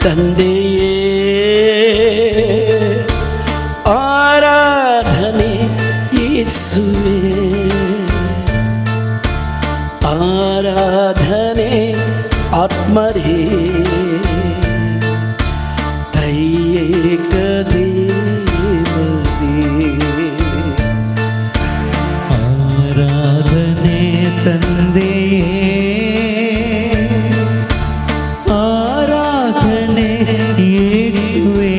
ತಂದೆಯೇ ಆರಾಧನೆ ಯೇಸುವೇ ಆರಾಧನೆ ಆತ್ಮರೇ ತ್ರೈಯೇಕ ದೇವರೇ ಆರಾಧನೆ ತಂದೆಯೇ ಆರಾಧನೆ ಯೇಸುವೇ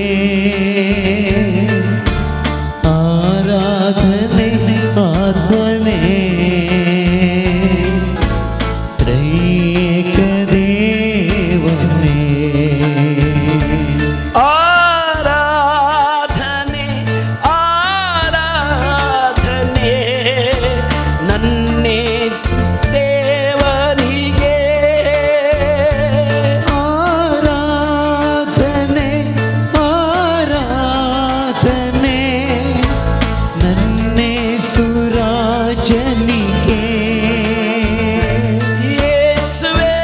ಆರಾಧನೆ ಆತ್ಮನೇ ತ್ರೈಯೇಕ ದೇವನೇ ಆರಾಧನೆ ಆರಾಧನೆ ನನ್ನೇಸು ದೇವರಿಗೆ ಆರಾಧನೆ ಆರಾಧನೆ ನನ್ನೇಸು ರಾಜನಿಗೆ ಯೇಸುವೇ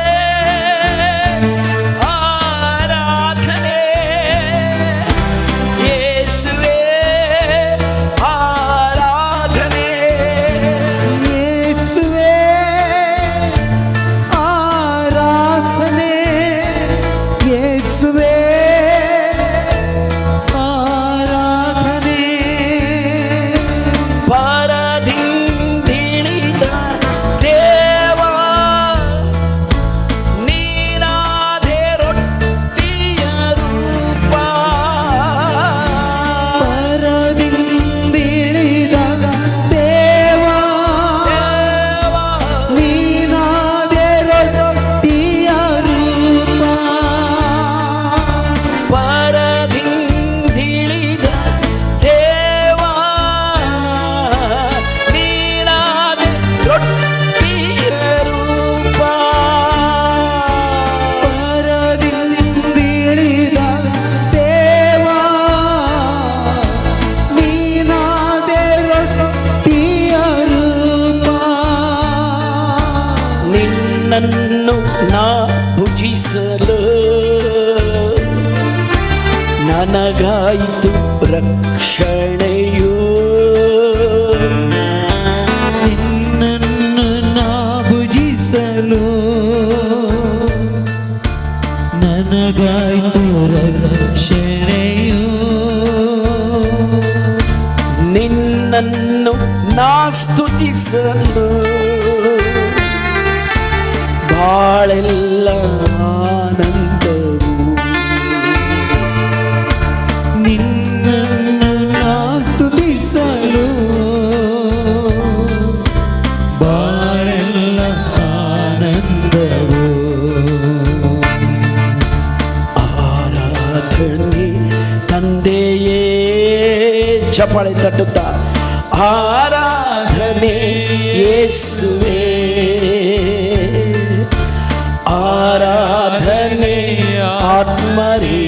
ಆರಾಧನೆ ಯೇಸುವೇ ಆರಾಧನೆ ಯೇಸುವೇ ಆರಾಧನೆ ಯೇಸುವೇ ಆರಾಧನೆ ಪರದಿಂದಿಳಿದ ದೇವ ನೀನಾದೆ ರೊಟ್ಟಿಯ ರೂಪ ಪರದಿಂದಿಳಿದ ದೇವ ನೀನಾದೆ ರೊಟ್ಟಿಯ ರೂಪ ಪರದಿಂದಿಳಿದ ದೇವ ನೀನಾದೆ ರೊಟ್ಟಿಯ ರೂಪ ಪರದಿಂದಿಳಿದ ದೇವ ನೀನಾದೆ ರೊಟ್ಟಿಯ ರೂಪ ನಿನ್ನನ್ನು ನಾ ಭುಜಿಸಲು ನನಗಾಯಿತು ರಕ್ಷಣೆಯು ನಿನ್ನನ್ನು ನಾ ಭುಜಿಸಲು ನನಗಾಯ್ತು ರಕ್ಷಣೆಯು ನಿನ್ನನ್ನು ನಾ ಸ್ತುತಿಸಲು ಬಾಳೆಲ್ಲ ಆನಂದವು ನಿನ್ನನ್ನು ನಾ ಸ್ತುತಿಸಲು ಬಾಳೆಲ್ಲ ಆನಂದವು ಆರಾಧನೆ ತಂದೆಯೇ ಚಪ್ಪಾಳೆ ತಟ್ಟುತ್ತಾ ಆರಾಧನೆ ಯೇಸುವೇ ಆರಾಧನೆ ಆತ್ಮರೇ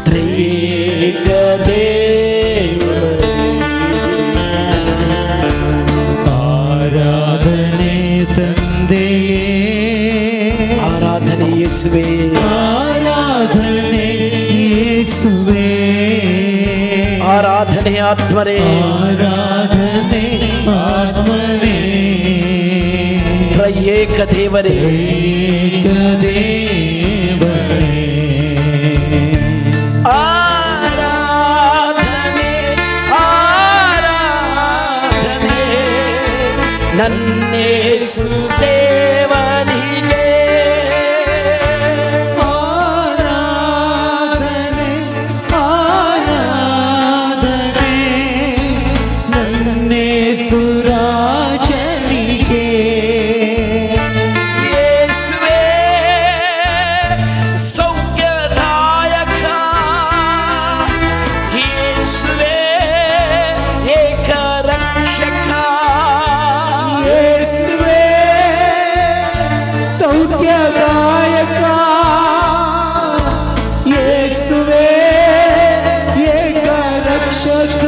ತ್ರೈಯೇಕ ದೇವರೇ ಆರಾಧನೆ ತಂದೆಯೇ ಆರಾಧನೆ ಯೇಸುವೇ ಆರಾಧನೆ ಯೇಸುವೇ ಆರಾಧನೆ ಆತ್ಮರೇ ಆರಾಧನೆ ಆತ್ಮನೇ ತ್ರೈಯೇಕ ದೇವರೇ ಏಕ ದೇವನೇ ಆರಾಧನೆ ಆರಾಧನೆ ನನ್ನೇಸು ದೇವನಿಗೆ ಆರಾಧನೆ ಆರಾಧನೆ ನನ್ನೇಸು ರಾಜನಿಗೆ ಯೇಸುವೇ ಸೌಖ್ಯದಾಯಕ ಯೇಸುವೇ ಏಕ ರಕ್ಷಕ ಯೇಸುವೇ ಸೌಖ್ಯದಾಯಕ ಯೇಸುವೇ ಏಕ ರಕ್ಷಕ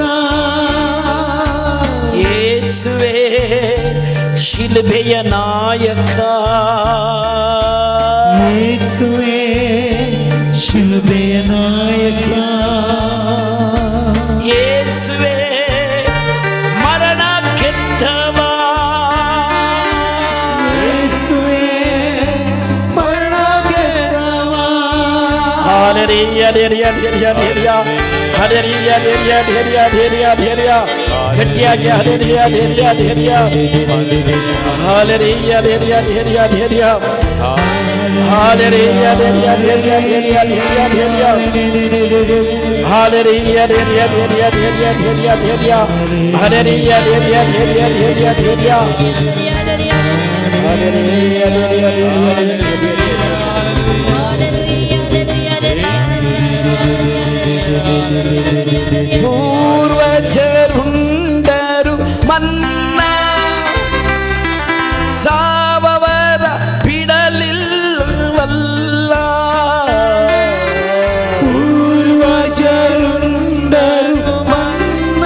ಯೇಸುವೇ ಶಿಲುಬೆಯ ನಾಯಕ ಯೇಸುವೇ Hallelujah, hallelujah, hallelujah, hallelujah, hallelujah, hallelujah, hallelujah. ಗಟ್ಟಿಯಾಗಿ hallelujah, hallelujah, hallelujah, hallelujah, hallelujah, hallelujah, hallelujah, hallelujah, hallelujah, hallelujah, hallelujah, ಪೂರ್ವಜರುಂಡರು ಮನ್ನ ಸಾವವರ ಬಿಡಲಿಲ್ಲವಲ್ಲ. ಪೂರ್ವಜರುಂಡರು ಮನ್ನ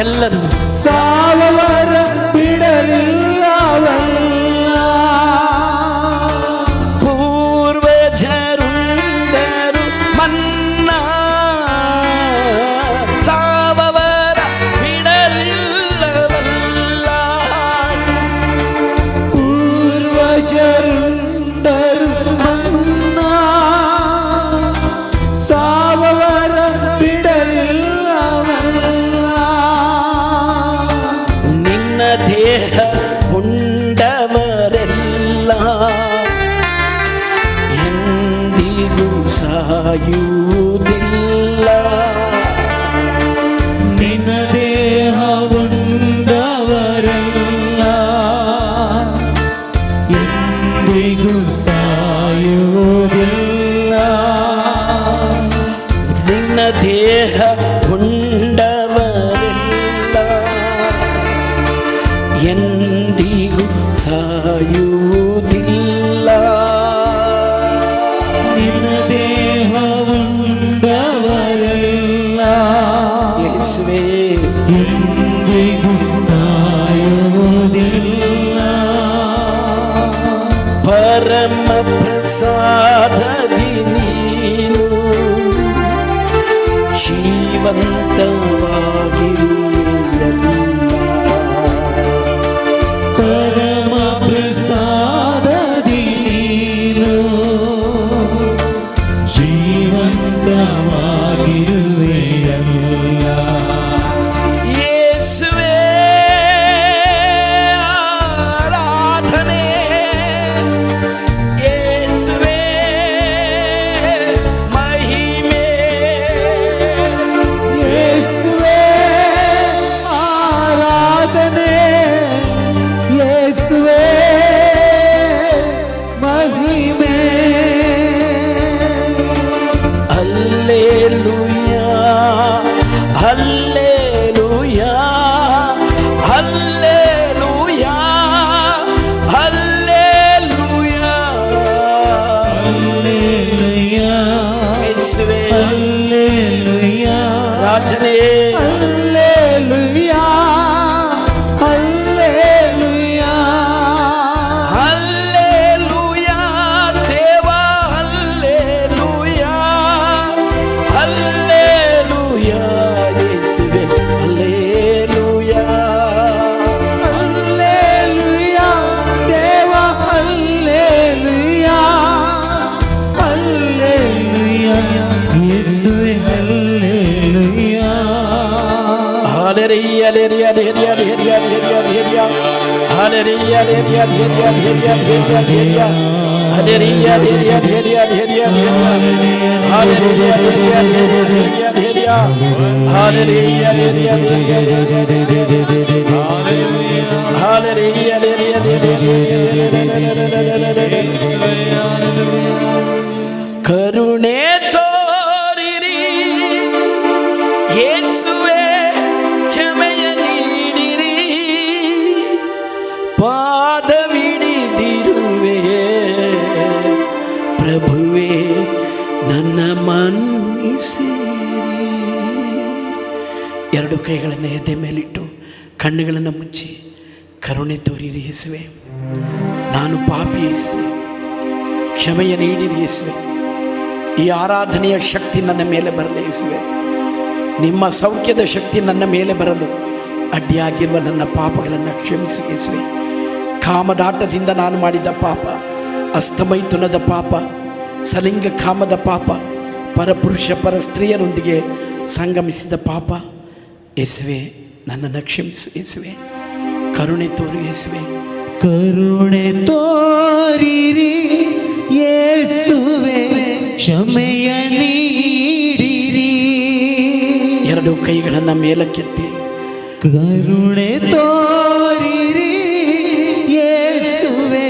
ಎಲ್ಲರೂ ಸಾವವರ ಬಿಡಲಿಲ್ಲವಲ್ಲ. ಪೂರ್ವಜರುಂಡರು ಮನ್ನ ಸಾವವರ ಬಿಡಲಿಲ್ಲವಲ್ಲ. ಪೂರ್ವಜರುಂಡರು ಮನ್ನ ಸಾವವರ ಬಿಡಲಿಲ್ಲವಲ್ಲ. ನಿನ್ನ ದೇಹ ಉಂಡವರೆಲ್ಲ ಎಂದಿಗೂ ಸಾಯುವುದಿಲ್ಲ. ನಿನ್ನ ದೇಹ ಉಂಡವರೆಲ್ಲ ಎಂದಿಗೂ ಸಾಯುವುದಿಲ್ಲ. ನಿನ್ನ ದೇಹ ಉಂಡವರೆಲ್ಲ ಎಂದಿಗೂ ಸಾಯುವುದಿಲ್ಲ. ನಿನ್ನ ದೇಹ ಉಂಡವರೆಲ್ಲ ಯೇಸುವೇ ಎಂದಿಗೂ ಸಾಯುವುದಿಲ್ಲ. ಪರಮ ಪ್ರಸಾದದಿ ನೀನು ಜೀವಂತವಾಗಿರುವೆಯಲ್ಲ. ಪರಮ ಪ್ರಸಾದದಿ ನೀನು ಜೀವಂತವಾಗಿರುವೆಯಲ್ಲ. ಯೇಸುವೇ ಆರಾಧನೆ, ಯೇಸುವೇ ಮಹಿಮೆ, ಯೇಸುವೇ ಆರಾಧನೆ, ಯೇಸುವೇ ಮಹಿಮೆ. Hallelujah, hallelujah, hallelujah, hallelujah. Hallelujah, ಯೇಸುವೇ ಹಲ್ಲೆಲೂಯಾ, ರಾಜನೇ, ಹಲ್ಲೆಲೂಯಾ, ಹಲ್ಲೆಲೂಯಾ, ಹಲ್ಲೆಲೂಯಾ ದೇವಾ, ಹಲ್ಲೆಲೂಯಾ, ಹಲ್ಲೆಲೂಯಾ ಯೇಸುವೇ, ಹಲ್ಲೆಲೂಯಾ. ಹಲ್ಲೆಲೂಯಾ ದೇವ, ಹಲ್ಲೆಲೂಯಾ, ಹಲ್ಲೆಲೂಯಾ ಯೇಸುವೇ, hallelujah. Hallelujah, hallelujah, hallelujah, hallelujah, hallelujah, hallelujah, hallelujah, hallelujah, hallelujah, hallelujah, hallelujah, hallelujah, ಕರುಣೆ ತೋರಿರಿ ಯೇಸುವೇ, ಕ್ಷಮೆಯ ನೀಡಿರಿ, ಪಾದವಿಡಿದಿರುವೆ ಪ್ರಭುವೇ, ನನ್ನ ಮನ್ನಿಸಿರಿ. ಎರಡು ಕೈಗಳನ್ನು ಎದೆ ಮೇಲಿಟ್ಟು ಕಣ್ಣುಗಳನ್ನು ಮುಚ್ಚಿ ಕರುಣೆ ತೋರಿರಿ ಯೇಸುವೆ, ನಾನು ಪಾಪಿ ಯೇಸುವೆ, ಕ್ಷಮೆಯ ನೀಡಿರಿ ಯೇಸುವೆ. ಈ ಆರಾಧನೆಯ ಶಕ್ತಿ ನನ್ನ ಮೇಲೆ ಬರಲಿ ಯೇಸುವೆ. ನಿಮ್ಮ ಸೌಖ್ಯದ ಶಕ್ತಿ ನನ್ನ ಮೇಲೆ ಬರಲು ಅಡ್ಡಿಯಾಗಿರುವ ನನ್ನ ಪಾಪಗಳನ್ನು ಕ್ಷಮಿಸಿ ಯೇಸುವೆ. ಕಾಮದಾಟದಿಂದ ನಾನು ಮಾಡಿದ ಪಾಪ, ಅಸ್ತಮೈಥುನದ ಪಾಪ, ಸಲಿಂಗ ಕಾಮದ ಪಾಪ, ಪರಪುರುಷ ಪರ ಸ್ತ್ರೀಯರೊಂದಿಗೆ ಸಂಗಮಿಸಿದ ಪಾಪ. ಯೇಸುವೆ, ನನ್ನನ್ನು ಕ್ಷಮಿಸು ಯೇಸುವೆ, ಕರುಣೆ ತೋರು ಯೇಸುವೆ. ಕರುಣೆ ತೋರಿರಿ ಯೇಸುವೆ, ಕ್ಷಮೆಯ ನೀಡಿರಿ. ಎರಡು ಕೈಗಳನ್ನು ಮೇಲಕ್ಕೆತ್ತಿ ಕರುಣೆ ತೋರಿರಿ ಯೇಸುವೆ,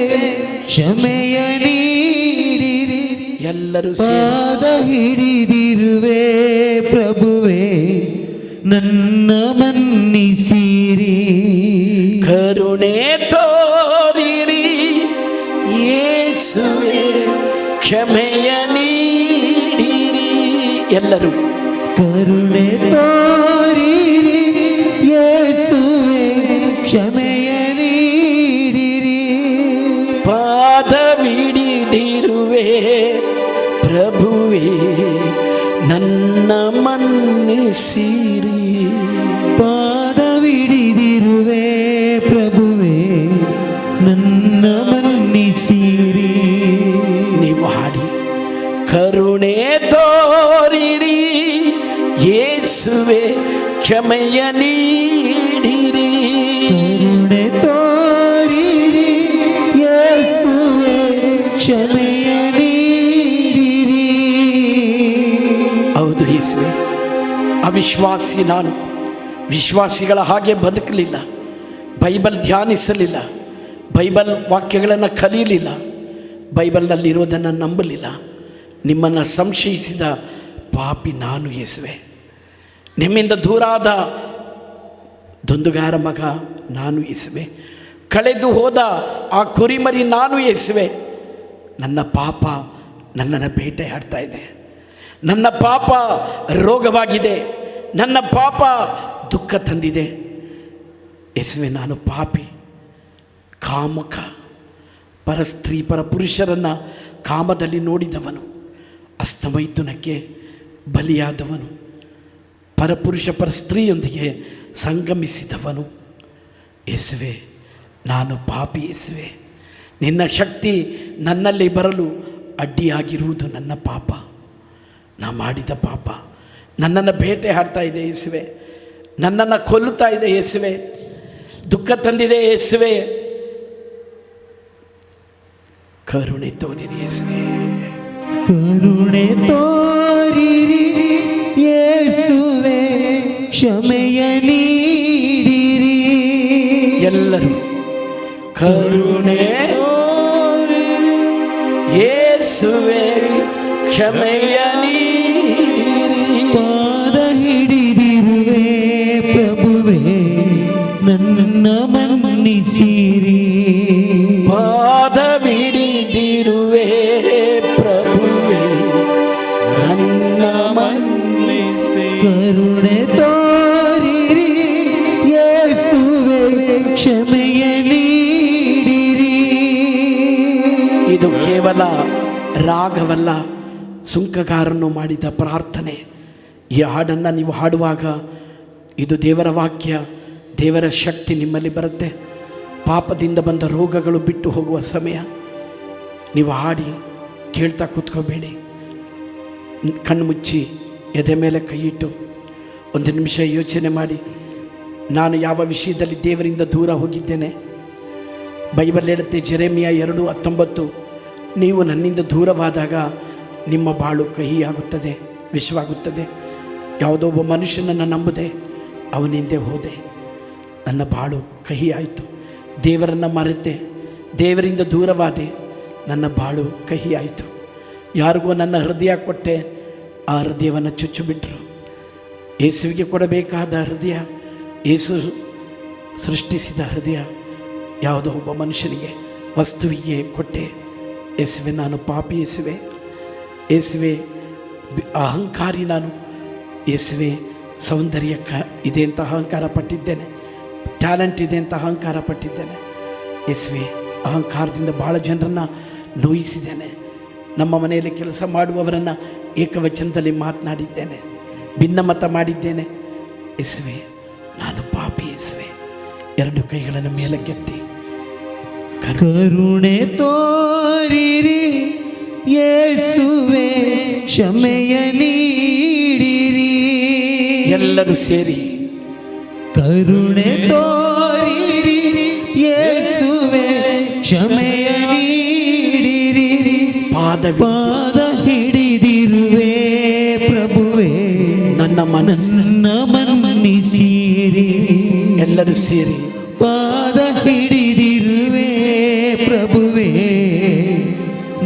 ಕ್ಷಮೆಯ ನೀಡಿರಿ. ಎಲ್ಲರೂ ಪಾದ ಹಿಡಿದಿರುವೆ ಪ್ರಭುವೆ, ನನ್ನ ಮನ್ನಿಸಿರಿ. ಕರುಣೆ ತೋರಿರಿ ಯೇಸುವೆ, ಕ್ಷಮೆಯ ನೀಡಿರಿ. ಎಲ್ಲರೂ ಕರುಣೆ ತೋರಿರಿ ಯೇಸುವೆ, ಕ್ಷಮೆಯ ನೀಡಿರಿ. ಪಾದವಿಡಿದಿರುವೆ ಪ್ರಭುವೇ, ನನ್ನ ಮನ್ನಿಸಿರಿ. ಪಾದವಿಡಿದಿರುವೆ ಪ್ರಭುವೇ, ನನ್ನ ಮನ್ನಿಸಿರಿ. ನೀವು ಹಾಡಿ, ಕರುಣೆ ತೋರಿರಿ ಯೇಸುವೆ, ಕ್ಷಮೆಯ ನೀಡಿರಿ. ಕರುಣೆ ತೋರಿರಿ ಯೇಸುವೆ, ಕ್ಷಮೆಯ ನೀಡಿರಿ. ಹೌದು ಯೇಸುವೆ, ಅವಿಶ್ವಾಸಿ ನಾನು ವಿಶ್ವಾಸಿಗಳ ಹಾಗೆ ಬದುಕಲಿಲ್ಲ, ಬೈಬಲ್ ಧ್ಯಾನಿಸಲಿಲ್ಲ, ಬೈಬಲ್ ವಾಕ್ಯಗಳನ್ನು ಕಲಿಯಲಿಲ್ಲ, ಬೈಬಲ್ನಲ್ಲಿರೋದನ್ನು ನಂಬಲಿಲ್ಲ. ನಿಮ್ಮನ್ನು ಸಂಶಯಿಸಿದ ಪಾಪಿ ನಾನು ಯೇಸುವೆ. ನಿಮ್ಮಿಂದ ದೂರಾದ ದುಂದುಗಾರ ಮಗ ನಾನು ಯೇಸುವೆ. ಕಳೆದು ಹೋದ ಆ ಕುರಿಮರಿ ನಾನು ಯೇಸುವೆ. ನನ್ನ ಪಾಪ ನನ್ನನ್ನು ಬೇಟೆಯಾಡ್ತಾ ಇದೆ. ನನ್ನ ಪಾಪ ರೋಗವಾಗಿದೆ. ನನ್ನ ಪಾಪ ದುಃಖ ತಂದಿದೆ. ಯೇಸುವೆ, ನಾನು ಪಾಪಿ, ಕಾಮಕ, ಪರಸ್ತ್ರೀ ಪರ ಪುರುಷರನ್ನು ಕಾಮದಲ್ಲಿ ನೋಡಿದವನು, ಅಸ್ತಮೈಥುನಕ್ಕೆ ಬಲಿಯಾದವನು, ಪರಪುರುಷ ಪರ ಸ್ತ್ರೀಯೊಂದಿಗೆ ಸಂಗಮಿಸಿದವನು. ಯೇಸುವೆ, ನಾನು ಪಾಪಿ ಯೇಸುವೆ. ನಿನ್ನ ಶಕ್ತಿ ನನ್ನಲ್ಲಿ ಬರಲು ಅಡ್ಡಿಯಾಗಿರುವುದು ನನ್ನ ಪಾಪ. ನಾ ಮಾಡಿದ ಪಾಪ ನನ್ನನ್ನು ಬೇಟೆ ಆಡ್ತಾ ಇದೆ ಯೇಸುವೆ. ನನ್ನನ್ನು ಕೊಲ್ಲುತ್ತಾ ಇದೆ ಯೇಸುವೆ. ದುಃಖ ತಂದಿದೆ ಯೇಸುವೆ. ಕರುಣೆ ತೋರಿರಿ ಯೇಸುವೆ. ಕರುಣೆ ತೋರಿರಿ ಯೇಸುವೆ, ಕ್ಷಮೆಯ ನೀಡಿರಿ. ಎಲ್ಲರೂ ಕರುಣೆ ಯೇಸುವೆ, ಕ್ಷಮೆಯ ನೀಡಿರಿ. ಪಾದ ಹಿಡಿದಿರುವೆ ಪ್ರಭುವೆ, ನನ್ನ ಮನ್ನಿಸಿರಿ. ಪಾದವಿಡಿದಿರುವೆ ಪ್ರಭುವೇ, ನನ್ನ ಮನ್ನಿಸಿ. ಕರುಣೆ ತೋರಿರಿ ಯೇಸುವೆ, ಕ್ಷಮೆಯ ನೀಡಿರಿ. ಇದು ಕೇವಲ ರಾಗವಲ್ಲ, ಸುಂಕಗಾರನು ಮಾಡಿದ ಪ್ರಾರ್ಥನೆ. ಈ ಹಾಡನ್ನು ನೀವು ಹಾಡುವಾಗ ಇದು ದೇವರ ವಾಕ್ಯ, ದೇವರ ಶಕ್ತಿ ನಿಮ್ಮಲ್ಲಿ ಬರುತ್ತೆ. ಪಾಪದಿಂದ ಬಂದ ರೋಗಗಳು ಬಿಟ್ಟು ಹೋಗುವ ಸಮಯ. ನೀವು ಹಾಡಿ ಕೇಳ್ತಾ ಕೂತ್ಕೋಬೇಡಿ. ಕಣ್ಣು ಮುಚ್ಚಿ ಎದೆ ಮೇಲೆ ಕೈ ಇಟ್ಟು ಒಂದು ನಿಮಿಷ ಯೋಚನೆ ಮಾಡಿ, ನಾನು ಯಾವ ವಿಷಯದಲ್ಲಿ ದೇವರಿಂದ ದೂರ ಹೋಗಿದ್ದೇನೆ. ಬೈಬಲ್ ಹೇಳುತ್ತೆ, ಜೆರೆಮಿಯ 2:19, ನೀವು ನನ್ನಿಂದ ದೂರವಾದಾಗ ನಿಮ್ಮ ಬಾಳು ಕಹಿಯಾಗುತ್ತದೆ, ವಿಷವಾಗುತ್ತದೆ. ಯಾವುದೋ ಒಬ್ಬ ಮನುಷ್ಯನನ್ನು ನಂಬದೆ ಅವನಿಂದೆ ಹೋದೆ, ನನ್ನ ಬಾಳು ಕಹಿಯಾಯಿತು. ದೇವರನ್ನು ಮರೆತೆ, ದೇವರಿಂದ ದೂರವಾದೆ, ನನ್ನ ಬಾಳು ಕಹಿಯಾಯಿತು. ಯಾರಿಗೋ ನನ್ನ ಹೃದಯ ಕೊಟ್ಟೆ, ಆ ಹೃದಯವನ್ನು ಚುಚ್ಚಿಬಿಟ್ರು. ಯೇಸುವಿಗೆ ಕೊಡಬೇಕಾದ ಹೃದಯ, ಯೇಸು ಸೃಷ್ಟಿಸಿದ ಹೃದಯ ಯಾವುದೋ ಒಬ್ಬ ಮನುಷ್ಯನಿಗೆ, ವಸ್ತುವಿಗೆ ಕೊಟ್ಟೆ. ಯೇಸುವೆ, ನಾನು ಪಾಪಿ ಯೇಸುವೆ. ಯೇಸುವೆ, ಅಹಂಕಾರಿ ನಾನು. ಯೇಸುವೆ, ಸೌಂದರ್ಯ ಇದೆ ಅಂತ ಅಹಂಕಾರ ಪಟ್ಟಿದ್ದೇನೆ, ಟ್ಯಾಲೆಂಟ್ ಇದೆ ಅಂತ ಅಹಂಕಾರ ಪಟ್ಟಿದ್ದೇನೆ. ಯೇಸುವೆ, ಅಹಂಕಾರದಿಂದ ಭಾಳ ಜನರನ್ನು ನೋಯಿಸಿದ್ದೇನೆ. ನಮ್ಮ ಮನೆಯಲ್ಲಿ ಕೆಲಸ ಮಾಡುವವರನ್ನು ಏಕವಚನದಲ್ಲಿ ಮಾತನಾಡಿದ್ದೇನೆ, ಭಿನ್ನಮತ ಮಾಡಿದ್ದೇನೆ. ಯೇಸುವೆ, ನಾನು ಪಾಪಿ ಯೇಸುವೆ. ಎರಡು ಕೈಗಳನ್ನು ಮೇಲಕ್ಕೆತ್ತಿ ಕರುಣೆ ತೋರಿರಿ ಯೇಸುವೆ ಕ್ಷಮೆಯ ನೀಡಿರಿ. ಎಲ್ಲರೂ ಸೇರಿ ಕರುಣೆ ತೋರಿರಿ ಯೇಸುವೆ ಕ್ಷಮೆಯ ನೀಡಿರಿ. ಪಾದ ಹಿಡಿದಿರುವೆ ಪ್ರಭುವೆ ನನ್ನ ಮನಸ್ಸನ್ನ ಮನ್ನಿಸಿರಿ. ಎಲ್ಲರೂ ಸೇರಿ ಪಾದ ಹಿಡಿದಿರುವೆ ಪ್ರಭುವೆ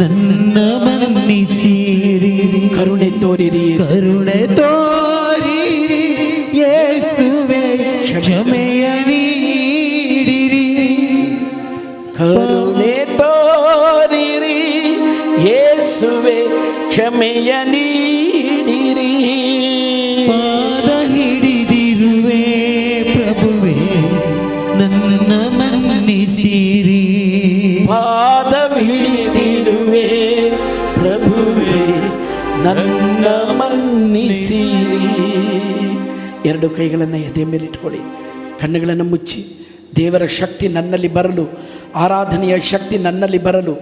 ನನ್ನ ಮನ್ನಿಸಿರಿ. ಕರುಣೆ ತೋರಿರಿ ಕರುಣೆ ತೋರಿರಿ ಯೇಸುವೆ ಕ್ಷಮೆಯ ನೀಡಿರಿ. ಕರುಣೆ ತೋರಿರಿ ಯೇಸುವೆ ಕ್ಷಮೆಯ ನೀಡಿರಿ. ಪಾದ ಹಿಡಿದಿರುವೆ ಪ್ರಭುವೆ ನನ್ನ ಮನ್ನಿಸಿರಿ. ಪಾದ ಹಿಡಿದಿರುವೆ ಪ್ರಭುವೆ ನನ್ನ ಮನ್ನಿಸಿರಿ. ಎರಡು ಕೈಗಳನ್ನು ಎದೆ ಮೇಲೆ ಇಟ್ಕೊಳ್ಳಿ, ಕಣ್ಣುಗಳನ್ನು ಮುಚ್ಚಿ. ದೇವರ ಶಕ್ತಿ ನನ್ನಲ್ಲಿ ಬರಲು, ಆರಾಧನೆಯ ಶಕ್ತಿ ನನ್ನಲ್ಲಿ ಬರಲು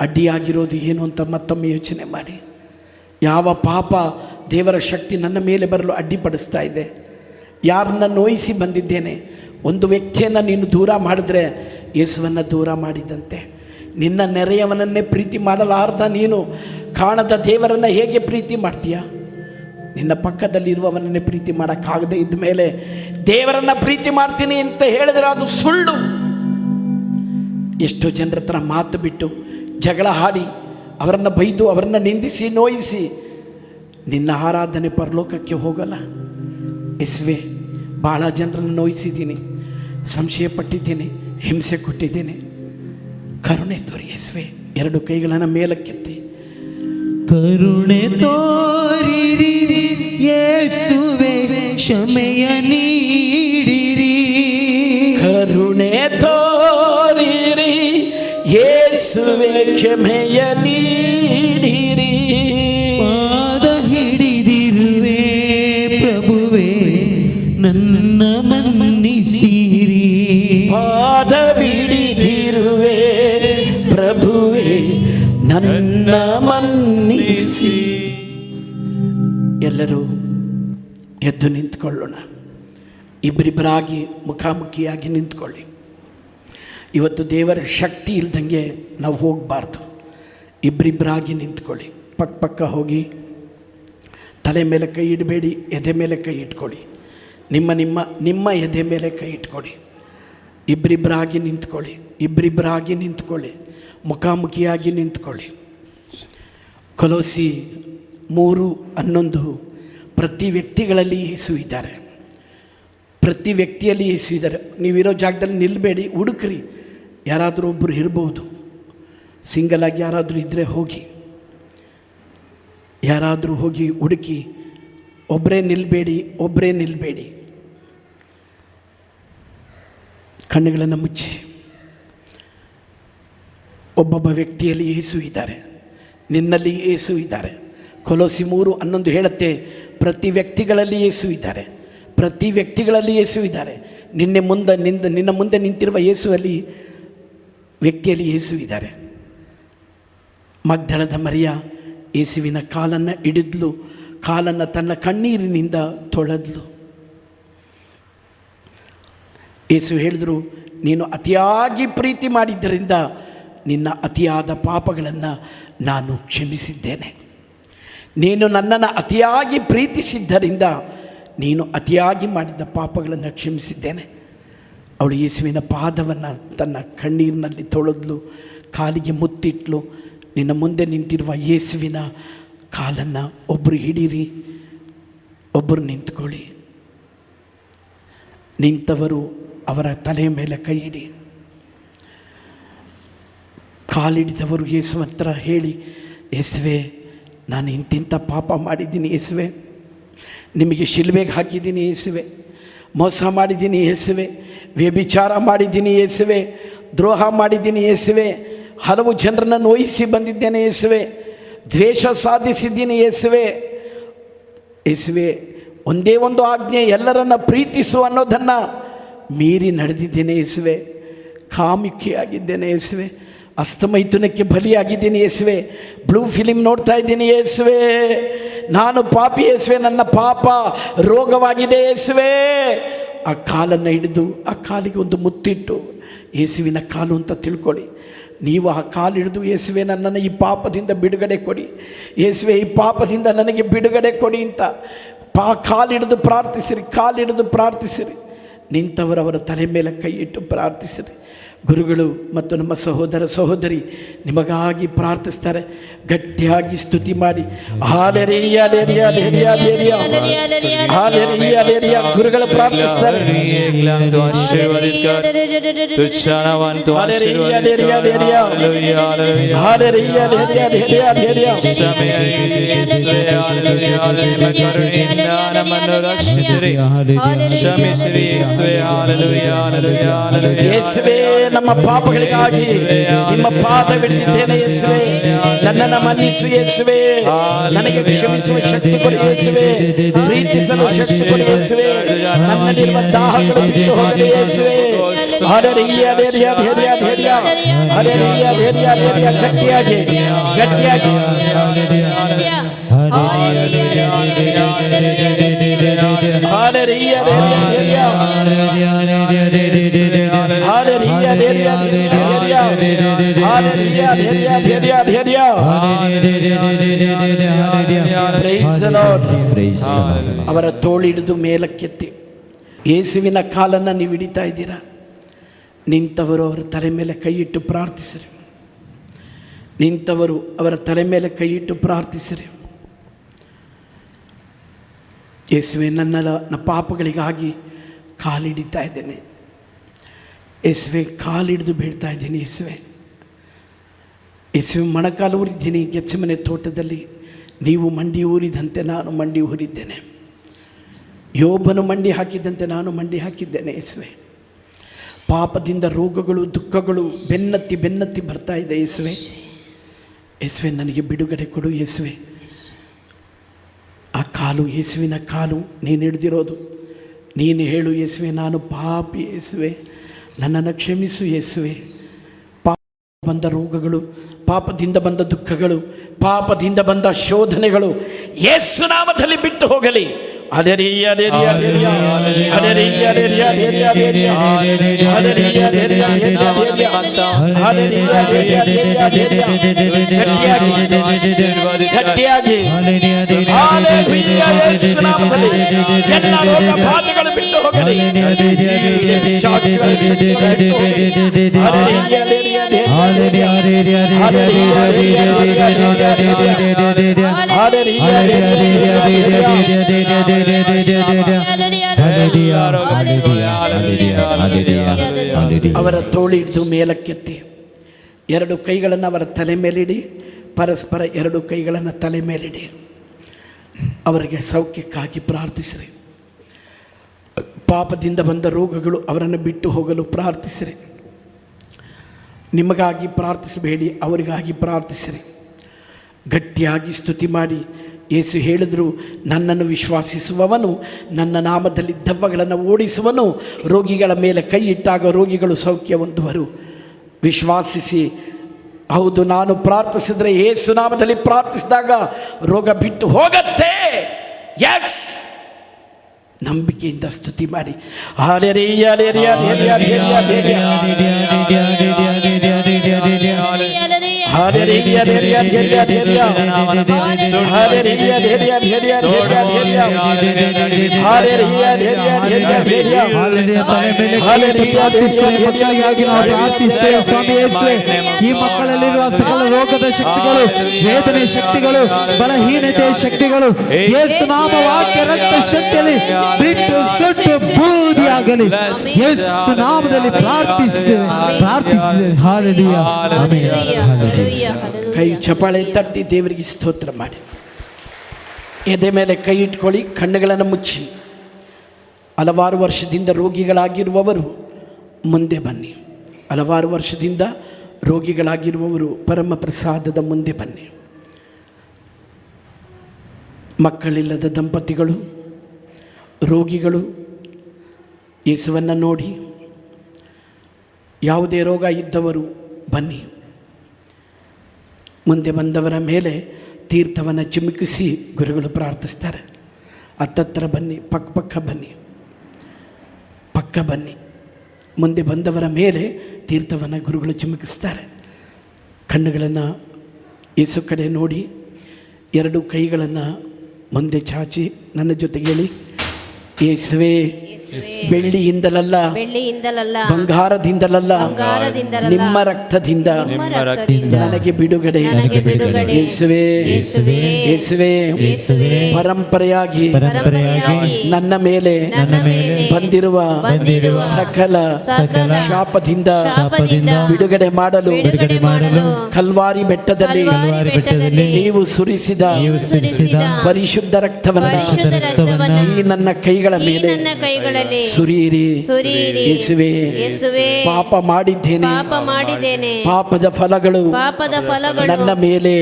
ಅಡ್ಡಿಯಾಗಿರೋದು ಏನು ಅಂತ ಮತ್ತೊಮ್ಮೆ ಯೋಚನೆ ಮಾಡಿ. ಯಾವ ಪಾಪ ದೇವರ ಶಕ್ತಿ ನನ್ನ ಮೇಲೆ ಬರಲು ಅಡ್ಡಿಪಡಿಸ್ತಾ ಇದೆ? ಯಾರನ್ನ ನೋಯಿಸಿ ಬಂದಿದ್ದೇನೆ? ಒಂದು ವ್ಯಕ್ತಿಯನ್ನು ನೀನು ದೂರ ಮಾಡಿದ್ರೆ ಯೇಸುವನ್ನು ದೂರ ಮಾಡಿದಂತೆ. ನಿನ್ನ ನೆರೆಯವನನ್ನೇ ಪ್ರೀತಿ ಮಾಡಲಾರ್ದ ನೀನು ಕಾಣದ ದೇವರನ್ನು ಹೇಗೆ ಪ್ರೀತಿ ಮಾಡ್ತೀಯ? ನಿನ್ನ ಪಕ್ಕದಲ್ಲಿರುವವನನ್ನೇ ಪ್ರೀತಿ ಮಾಡೋಕ್ಕಾಗದೇ ಇದ್ದ ಮೇಲೆ ದೇವರನ್ನು ಪ್ರೀತಿ ಮಾಡ್ತೀನಿ ಅಂತ ಹೇಳಿದ್ರೆ ಅದು ಸುಳ್ಳು. ಎಷ್ಟೋ ಜನರ ಹತ್ರ ಮಾತು ಬಿಟ್ಟು ಜಗಳ ಹಾಡಿ ಅವರನ್ನು ಬೈದು ಅವರನ್ನು ನಿಂದಿಸಿ ನೋಯಿಸಿ ನಿನ್ನ ಆರಾಧನೆ ಪರಲೋಕಕ್ಕೆ ಹೋಗಲ್ಲ. ಯೇಸುವೆ, ಭಾಳ ಜನರನ್ನು ನೋಯಿಸಿದ್ದೀನಿ, ಸಂಶಯ ಪಟ್ಟಿದ್ದೀನಿ, ಹಿಂಸೆ ಕೊಟ್ಟಿದ್ದೀನಿ, ಕರುಣೆ ತೋರಿ ಯೇಸುವೆ. ಎರಡು ಕೈಗಳನ್ನು ಮೇಲಕ್ಕೆತ್ತಿ ಕರುಣೆ ತೋರಿರಿ ಯೇಸುವೆ ಕ್ಷಮೆಯ ನೀಡಿರಿ. ಕರುಣೆ ತೋರಿರಿ ಯೇಸುವೆ ಕ್ಷಮೆಯ ನೀಡಿರಿ. ಪಾದ ಹಿಡಿದಿರುವೆ ಪ್ರಭುವೆ ನನ್ನ ಮನ್ನಿಸಿರಿ. ಪಾದ ಹಿಡಿದಿರುವೆ ಪ್ರಭುವೆ ನನ್ನ ಮನ್ನಿಸಿ. ಎಲ್ಲರೂ ಎದ್ದು ನಿಂತ್ಕೊಳ್ಳೋಣ. ಇಬ್ಬರಿಬ್ಬರಾಗಿ ಮುಖಾಮುಖಿಯಾಗಿ ನಿಂತ್ಕೊಳ್ಳಿ. ಇವತ್ತು ದೇವರ ಶಕ್ತಿ ಇಲ್ದಂಗೆ ನಾವು ಹೋಗಬಾರ್ದು. ಇಬ್ಬರಿಬ್ಬರಾಗಿ ನಿಂತ್ಕೊಳ್ಳಿ. ಪಕ್ಕ ಹೋಗಿ ತಲೆ ಮೇಲೆ ಕೈ ಇಡಬೇಡಿ, ಎದೆ ಮೇಲೆ ಕೈ ಇಟ್ಕೊಳ್ಳಿ. ನಿಮ್ಮ ನಿಮ್ಮ ನಿಮ್ಮ ಎದೆ ಮೇಲೆ ಕೈ ಇಟ್ಕೊಳ್ಳಿ. ಇಬ್ಬರಿಬ್ಬರಾಗಿ ನಿಂತ್ಕೊಳ್ಳಿ. ಇಬ್ಬರಿಬ್ಬರಾಗಿ ನಿಂತ್ಕೊಳ್ಳಿ. ಮುಖಾಮುಖಿಯಾಗಿ ನಿಂತ್ಕೊಳ್ಳಿ. ಕೊಲೋಸಿ 3:11 ಪ್ರತಿ ವ್ಯಕ್ತಿಗಳಲ್ಲಿ ಯೇಸು ಇದ್ದಾರೆ. ಪ್ರತಿ ವ್ಯಕ್ತಿಯಲ್ಲಿ ಯೇಸು ಇದ್ದಾರೆ. ನೀವಿರೋ ಜಾಗದಲ್ಲಿ ನಿಲ್ಲಬೇಡಿ, ಹುಡುಕ್ರಿ. ಯಾರಾದರೂ ಒಬ್ಬರು ಇರ್ಬೋದು. ಸಿಂಗಲ್ ಆಗಿ ಯಾರಾದರೂ ಇದ್ದರೆ ಹೋಗಿ, ಯಾರಾದರೂ ಹೋಗಿ ಹುಡುಕಿ. ಒಬ್ಬರೇ ನಿಲ್ಲಬೇಡಿ. ಕಣ್ಣುಗಳನ್ನು ಮುಚ್ಚಿ. ಒಬ್ಬೊಬ್ಬ ವ್ಯಕ್ತಿಯಲ್ಲಿ ಯೇಸು ಇದ್ದಾರೆ, ನಿನ್ನಲ್ಲಿ ಯೇಸು ಇದ್ದಾರೆ. ಕೊಲೋಸಿ 3:11 ಹೇಳುತ್ತೆ, ಪ್ರತಿ ವ್ಯಕ್ತಿಗಳಲ್ಲಿ ಯೇಸು ಇದ್ದಾರೆ. ಪ್ರತಿ ವ್ಯಕ್ತಿಗಳಲ್ಲಿ ಯೇಸು ಇದ್ದಾರೆ. ನಿನ್ನ ಮುಂದೆ ನಿಂತಿರುವ ಯೇಸುವಲ್ಲಿ ವ್ಯಕ್ತಿಯಲ್ಲಿ ಯೇಸು ಇದ್ದಾರೆ. ಮಗ್ದಲದ ಮರಿಯ ಯೇಸುವಿನ ಕಾಲನ್ನು ಹಿಡಿದ್ಲು, ಕಾಲನ್ನು ತನ್ನ ಕಣ್ಣೀರಿನಿಂದ ತೊಳೆದ್ಲು. ಯೇಸು ಹೇಳಿದರು, ನೀನು ಅತಿಯಾಗಿ ಪ್ರೀತಿ ಮಾಡಿದ್ದರಿಂದ ನಿನ್ನ ಅತಿಯಾದ ಪಾಪಗಳನ್ನು ನಾನು ಕ್ಷಮಿಸಿದ್ದೇನೆ. ನೀನು ನನ್ನನ್ನು ಅತಿಯಾಗಿ ಪ್ರೀತಿಸಿದ್ದರಿಂದ ನೀನು ಅತಿಯಾಗಿ ಮಾಡಿದ ಪಾಪಗಳನ್ನು ಕ್ಷಮಿಸಿದ್ದೇನೆ. ಅವಳು ಯೇಸುವಿನ ಪಾದವನ್ನು ತನ್ನ ಕಣ್ಣೀರಿನಲ್ಲಿ ತೊಳೆದ್ಲು, ಕಾಲಿಗೆ ಮುತ್ತಿಟ್ಲು. ನಿನ್ನ ಮುಂದೆ ನಿಂತಿರುವ ಯೇಸುವಿನ ಕಾಲನ್ನು ಒಬ್ಬರು ಹಿಡೀರಿ, ಒಬ್ಬರು ನಿಂತ್ಕೊಳ್ಳಿ. ನಿಂತವರು ಅವರ ತಲೆಯ ಮೇಲೆ ಕೈ ಇಡಿ. ಕಾಲಿಡಿದವರು ಯೇಸು ಹತ್ರ ಹೇಳಿ, ಯೇಸುವೆ, ನಾನು ಇಂತಿಂಥ ಪಾಪ ಮಾಡಿದ್ದೀನಿ ಯೇಸುವೆ, ನಿಮಗೆ ಶಿಲುಬೆಗೆ ಹಾಕಿದ್ದೀನಿ ಯೇಸುವೆ, ಮೋಸ ಮಾಡಿದ್ದೀನಿ ಯೇಸುವೆ, ವ್ಯಭಿಚಾರ ಮಾಡಿದ್ದೀನಿ ಯೇಸುವೆ, ದ್ರೋಹ ಮಾಡಿದ್ದೀನಿ ಯೇಸುವೆ, ಹಲವು ಜನರನ್ನು ನೋಯಿಸಿ ಬಂದಿದ್ದೇನೆ ಯೇಸುವೆ, ದ್ವೇಷ ಸಾಧಿಸಿದ್ದೀನಿ ಯೇಸುವೆ. ಯೇಸುವೆ, ಒಂದೇ ಒಂದು ಆಜ್ಞೆ, ಎಲ್ಲರನ್ನ ಪ್ರೀತಿಸು ಅನ್ನೋದನ್ನು ಮೀರಿ ನಡೆದಿದ್ದೇನೆ ಯೇಸುವೆ, ಕಾಮಿಕೆಯಾಗಿದ್ದೇನೆ ಯೇಸುವೆ. ಹಸ್ತಮೈಥುನಕ್ಕೆ ಬಲಿಯಾಗಿದ್ದೀನಿ ಯೇಸುವೆ, ಬ್ಲೂ ಫಿಲಿಮ್ ನೋಡ್ತಾ ಇದ್ದೀನಿ ಯೇಸುವೆ, ನಾನು ಪಾಪಿ ಯೇಸುವೆ, ನನ್ನ ಪಾಪ ರೋಗವಾಗಿದೆ ಯೇಸುವೆ. ಆ ಕಾಲನ್ನು ಹಿಡಿದು ಆ ಕಾಲಿಗೆ ಒಂದು ಮುತ್ತಿಟ್ಟು ಯೇಸುವಿನ ಕಾಲು ಅಂತ ತಿಳ್ಕೊಳ್ಳಿ. ನೀವು ಆ ಕಾಲು ಹಿಡಿದು ಯೇಸುವೆ ನನ್ನನ್ನು ಈ ಪಾಪದಿಂದ ಬಿಡುಗಡೆ ಕೊಡಿ, ಯೇಸುವೆ ಈ ಪಾಪದಿಂದ ನನಗೆ ಬಿಡುಗಡೆ ಕೊಡಿ ಅಂತ ಕಾಲಿಡಿದು ಪ್ರಾರ್ಥಿಸಿರಿ, ಕಾಲಿಡಿದು ಪ್ರಾರ್ಥಿಸಿರಿ. ನಿಂತವರು ಅವರ ತಲೆ ಮೇಲೆ ಕೈ ಇಟ್ಟು ಪ್ರಾರ್ಥಿಸಿರಿ. ಗುರುಗಳು ಮತ್ತು ನಮ್ಮ ಸಹೋದರ ಸಹೋದರಿ ನಿಮಗಾಗಿ ಪ್ರಾರ್ಥಿಸ್ತಾರೆ. ಗಟ್ಟಿಯಾಗಿ ಸ್ತುತಿ ಮಾಡಿ hallelujah hallelujah hallelujah hallelujah hallelujah. ಗುರುಗಳು ಪ್ರಾರ್ಥಿಸ್ತಾರೆ. ಯೇಸುವೇ ನಮ್ಮ ಪಾಪಗಳಿಗಾಗಿ ನಿಮ್ಮ ಪಾದ ಹಿಡಿದಿದ್ದೇನೆ ಯೇಸುವೆ, ನನ್ನನ್ನು ಮನ್ನಿಸು ಯೇಸುವೆ, ನನಗೆ ಕ್ಷಮಿಸುವ ಶಕ್ತಿ ಕೊಡಿ ಯೇಸುವೆ, ಪ್ರೀತಿಸಲು ಶಕ್ತಿ ಕೊಡಿ ಯೇಸುವೆ, ನನ್ನಲ್ಲಿರುವ ದಾಹಗಳು ಬಿಟ್ಟು ಹೋಗಲಿ ಯೇಸುವೆ. Hallelujah hallelujah hallelujah hallelujah hallelujah. ಗಟ್ಟಿಯಾಗಿ ಗಟ್ಟಿಯಾಗಿ ಹಾಲೆಲೂಯಾ ಹಾಲೆಲೂಯಾ ಅವರ ತೋಳಿಡಿದು ಮೇಲಕ್ಕೆತ್ತಿ ಯೇಸುವಿನ ಕಾಲನ್ನು ನೀವು ಹಿಡಿತಾ ಇದ್ದೀರಾ. ನಿಂತವರು ಅವರ ತಲೆ ಮೇಲೆ ಕೈಯಿಟ್ಟು ಪ್ರಾರ್ಥಿಸಿರಿ. ನಿಂತವರು ಅವರ ತಲೆ ಮೇಲೆ ಕೈಯಿಟ್ಟು ಪ್ರಾರ್ಥಿಸಿರಿ. ಯೇಸುವೆ ನನ್ನ ಪಾಪಗಳಿಗಾಗಿ ಕಾಲಿಡಿತಾ ಇದ್ದೇನೆ ಯೇಸುವೆ, ಕಾಲಿಡಿದು ಬೀಳ್ತಾ ಇದ್ದೀನಿ ಯೇಸುವೆ. ಯೇಸುವೆ ಮೊಣಕಾಲು ಊರಿದ್ದೀನಿ ಗೆತ್ಸೆಮನೆ ತೋಟದಲ್ಲಿ, ನೀವು ಮಂಡಿ ಊರಿದಂತೆ ನಾನು ಮಂಡಿ ಊರಿದ್ದೇನೆ. ಯೋಬನು ಮಂಡಿ ಹಾಕಿದಂತೆ ನಾನು ಮಂಡಿ ಹಾಕಿದ್ದೇನೆ ಯೇಸುವೆ. ಪಾಪದಿಂದ ರೋಗಗಳು ದುಃಖಗಳು ಬೆನ್ನತ್ತಿ ಬರ್ತಾ ಇದೆ ಯೇಸುವೆ. ಯೇಸುವೆ ನನಗೆ ಬಿಡುಗಡೆ ಕೊಡು ಯೇಸುವೆ. ಆ ಕಾಲು ಯೇಸುವಿನ ಕಾಲು ನೀನು ಹಿಡಿದಿರೋದು. ನೀನು ಹೇಳು ಯೇಸುವೆ, ನಾನು ಪಾಪಿ ಯೇಸುವೆ, ನನ್ನನ್ನು ಕ್ಷಮಿಸು ಯೇಸುವೆ. ಪಾಪ ಬಂದ ರೋಗಗಳು, ಪಾಪದಿಂದ ಬಂದ ದುಃಖಗಳು, ಪಾಪದಿಂದ ಬಂದ ಶೋಧನೆಗಳು ಯೇಸು ನಾಮದಲ್ಲಿ ಬಿಟ್ಟು ಹೋಗಲಿ. Hallelujah hallelujah hallelujah hallelujah hallelujah hallelujah hallelujah ಗಟ್ಟಿಯಾಗಿ ಹಾಲೆಲೂಯಾ. ಯೇಸು ನಾಮದಲ್ಲಿ ಎಲ್ಲ ರೋಗ ಬಾಧೆಗಳು ಬಿಟ್ಟು ಹೋಗಲಿ. ಅವರ ತೋಳಿ ಹಿಡಿದು ಮೇಲಕ್ಕೆತ್ತಿ ಎರಡು ಕೈಗಳನ್ನು ಅವರ ತಲೆ ಮೇಲಿಡಿ, ಪರಸ್ಪರ ಎರಡು ಕೈಗಳನ್ನು ತಲೆ ಮೇಲಿಡಿ. ಅವರಿಗೆ ಸೌಖ್ಯಕ್ಕಾಗಿ ಪ್ರಾರ್ಥಿಸಿರಿ. ಪಾಪದಿಂದ ಬಂದ ರೋಗಗಳು ಅವರನ್ನು ಬಿಟ್ಟು ಹೋಗಲು ಪ್ರಾರ್ಥಿಸಿರಿ. ನಿಮಗಾಗಿ ಪ್ರಾರ್ಥಿಸಬೇಡಿ, ಅವರಿಗಾಗಿ ಪ್ರಾರ್ಥಿಸಿರಿ. ಗಟ್ಟಿಯಾಗಿ ಸ್ತುತಿ ಮಾಡಿ. ಯೇಸು ಹೇಳಿದರು, ನನ್ನನ್ನು ವಿಶ್ವಾಸಿಸುವವನು ನನ್ನ ನಾಮದಲ್ಲಿ ದೆವ್ವಗಳನ್ನು ಓಡಿಸುವನು, ರೋಗಿಗಳ ಮೇಲೆ ಕೈ ಇಟ್ಟಾಗ ರೋಗಿಗಳು ಸೌಖ್ಯ ಹೊಂದುವರು. ವಿಶ್ವಾಸಿಸಿ. ಹೌದು, ನಾನು ಪ್ರಾರ್ಥಿಸಿದರೆ, ಯೇಸು ನಾಮದಲ್ಲಿ ಪ್ರಾರ್ಥಿಸಿದಾಗ ರೋಗ ಬಿಟ್ಟು ಹೋಗತ್ತೆ. ಎಸ್, ನಂಬಿಕೆಯಿಂದ ಸ್ತುತಿ ಮಾಡಿ. ಹಾಲೆಲೂಯಾ ಹಾಲೆಲೂಯಾ ಹಾಲೆಲೂಯಾ ಹಾಲೆಲೂಯಾ ಈ ಮಕ್ಕಳಲ್ಲಿರುವ ಸಕಲ ರೋಗದ ಶಕ್ತಿಗಳು, ವೇದನೆ ಶಕ್ತಿಗಳು, ಬಲಹೀನತೆಯ ಶಕ್ತಿಗಳು ಯೇಸು ನಾಮ ವಾಕ್ಯ ರಕ್ತ ಶಕ್ತಿಯಲ್ಲಿ ಬಿಟ್ಟು ಸುಟ್ಟು ಬೂದಿಯಾಗಲಿ. ಯೇಸು ನಾಮದಲ್ಲಿ ಪ್ರಾರ್ಥಿಸಿದ್ದೇವೆ. Hallelujah amen. ಕೈ ಚಪಾಳೆ ತಟ್ಟಿ ದೇವರಿಗೆ ಸ್ತೋತ್ರ ಮಾಡಿ. ಎದೆ ಮೇಲೆ ಕೈ ಇಟ್ಕೊಳ್ಳಿ, ಕಣ್ಣುಗಳನ್ನು ಮುಚ್ಚಿ. ಹಲವಾರು ವರ್ಷದಿಂದ ರೋಗಿಗಳಾಗಿರುವವರು ಮುಂದೆ ಬನ್ನಿ. ಹಲವಾರು ವರ್ಷದಿಂದ ರೋಗಿಗಳಾಗಿರುವವರು ಪರಮ ಪ್ರಸಾದದ ಮುಂದೆ ಬನ್ನಿ. ಮಕ್ಕಳಿಲ್ಲದ ದಂಪತಿಗಳು, ರೋಗಿಗಳು ಯೇಸುವನ್ನು ನೋಡಿ, ಯಾವುದೇ ರೋಗ ಇದ್ದವರು ಬನ್ನಿ. ಮುಂದೆ ಬಂದವರ ಮೇಲೆ ತೀರ್ಥವನ್ನು ಚಿಮುಕಿಸಿ ಗುರುಗಳು ಪ್ರಾರ್ಥಿಸ್ತಾರೆ. ಹತ್ತತ್ರ ಬನ್ನಿ, ಪಕ್ಕ ಬನ್ನಿ. ಮುಂದೆ ಬಂದವರ ಮೇಲೆ ತೀರ್ಥವನ್ನು ಗುರುಗಳು ಚಿಮುಕಿಸ್ತಾರೆ. ಕಣ್ಣುಗಳನ್ನು ಯೇಸು ಕಡೆ ನೋಡಿ, ಎರಡು ಕೈಗಳನ್ನು ಮುಂದೆ ಚಾಚಿ ನನ್ನ ಜೊತೆಗೆ ಹೇಳಿ, ಯೇಸುವೇ ಬೆಳ್ಳಿಯಿಂದಲಲ್ಲ ಬಂಗಾರದಿಂದಲಲ್ಲ ನಿಮ್ಮ ರಕ್ತದಿಂದ ನನಗೆ ಬಿಡುಗಡೆ. ಯೇಸುವೇ ಪರಂಪರೆಯಾಗಿ ನನ್ನ ಮೇಲೆ ಬಂದಿರುವ ಸಕಲ ಶಾಪದಿಂದ ಬಿಡುಗಡೆ ಮಾಡಲು ಕಲ್ವಾರಿ ಬೆಟ್ಟದಲ್ಲಿ ನೀವು ಸುರಿಸಿದ ಪರಿಶುದ್ಧ ರಕ್ತವನ್ನು ಈ ನನ್ನ ಕೈಗಳ ಮೇಲೆ ಸುರಿಯಿರಿ. ಯೇಸುವೇ ಪಾಪ ಮಾಡಿದ್ದೇನೆ, ಪಾಪದ ಫಲಗಳು ನನ್ನ ಮೇಲೆ